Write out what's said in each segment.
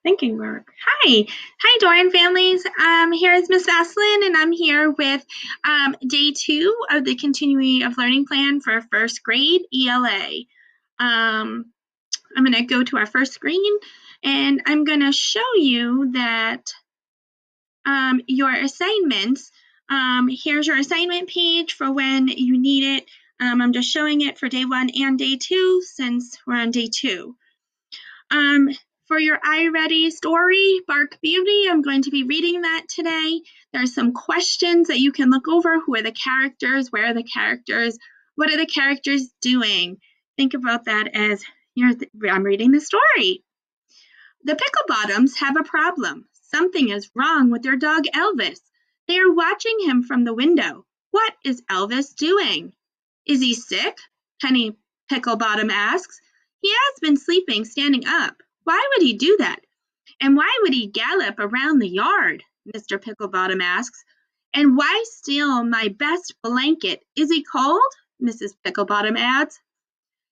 Thinking work. Hi, Doran families. Here is Miss Vaslin, and I'm here with day 2 of the continuing of learning plan for first grade ELA. I'm going to go to our first screen, and I'm going to show you that your assignments. Here's your assignment page for when you need it. I'm just showing it for day 1 and day 2 since we're on day 2. For your iReady story, Bark Beauty, I'm going to be reading that today. There's some questions that you can look over. Who are the characters? Where are the characters? What are the characters doing? Think about that as I'm reading the story. The Picklebottoms have a problem. Something is wrong with their dog Elvis. They are watching him from the window. What is Elvis doing? Is he sick? Penny Picklebottom asks. He has been sleeping standing up. Why would he do that? And why would he gallop around the yard? Mr. Picklebottom asks. And why steal my best blanket? Is he cold? Mrs. Picklebottom adds.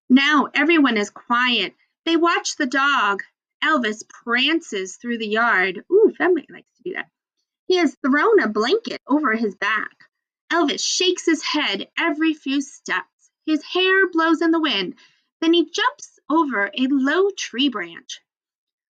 Now everyone is quiet. They watch the dog. Elvis prances through the yard. Ooh, family likes to do that. He has thrown a blanket over his back. Elvis shakes his head every few steps. His hair blows in the wind. Then he jumps over a low tree branch.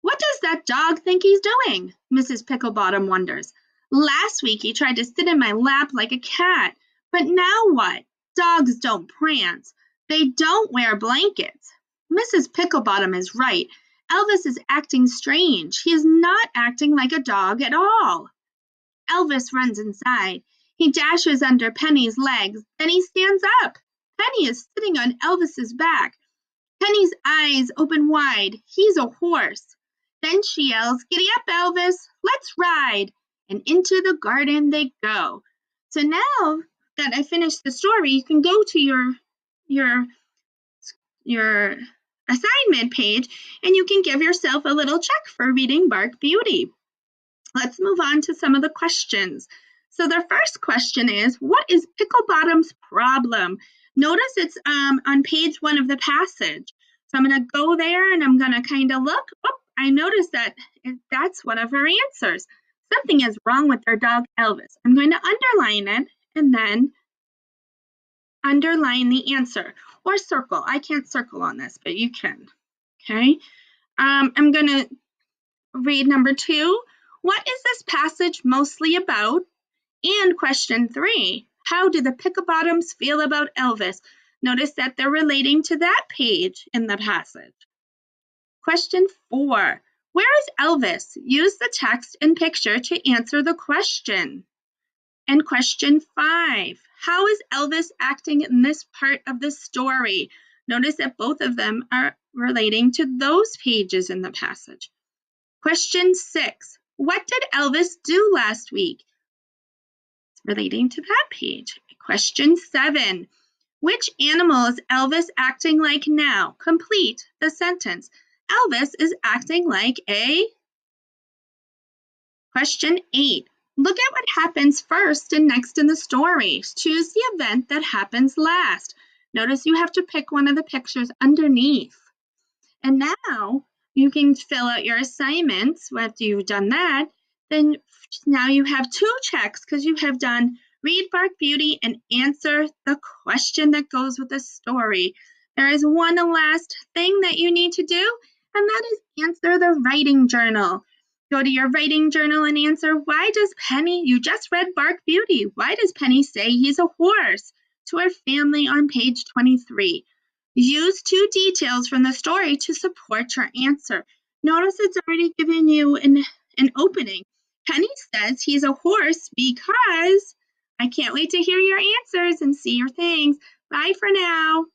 What does that dog think he's doing? Mrs. Picklebottom wonders. Last week he tried to sit in my lap like a cat. But now what? Dogs don't prance. They don't wear blankets. Mrs. Picklebottom is right. Elvis is acting strange. He is not acting like a dog at all. Elvis runs inside. He dashes under Penny's legs. Then he stands up. Penny is sitting on Elvis's back. Penny's eyes open wide. He's a horse. Then she yells, Giddy up, Elvis. Let's ride. And into the garden they go. So now that I finished the story, you can go to your assignment page and you can give yourself a little check for reading Bark Beauty. Let's move on to some of the questions. So the first question is, what is Picklebottom's problem? Notice it's on page 1 of the passage. So I'm going to go there and I'm going to kind of look. Oh, I noticed that that's one of her answers. Something is wrong with their dog Elvis. I'm going to underline it and then underline the answer or circle. I can't circle on this, but you can. Okay. I'm going to read number 2. What is this passage mostly about? And question 3, how do the Picklebottoms feel about Elvis? Notice that they're relating to that page in the passage. Question 4, where is Elvis? Use the text and picture to answer the question. And question 5, how is Elvis acting in this part of the story? Notice that both of them are relating to those pages in the passage. Question 6, what did Elvis do last week? It's relating to that page. Question 7, which animal is Elvis acting like now? Complete the sentence. Elvis is acting like a... Question 8, look at what happens first and next in the story. Choose the event that happens last. Notice you have to pick one of the pictures underneath. And now you can fill out your assignments. After you've done that, then now you have 2 checks because you have done read Bark Beauty and answer the question that goes with the story. There is one last thing that you need to do, and that is answer the writing journal. Go to your writing journal and answer, why does Penny, you just read Bark Beauty, why does Penny say he's a horse? To her family on page 23. Use 2 details from the story to support your answer. Notice it's already given you an opening. Penny says he's a horse because... I can't wait to hear your answers and see your things. Bye for now.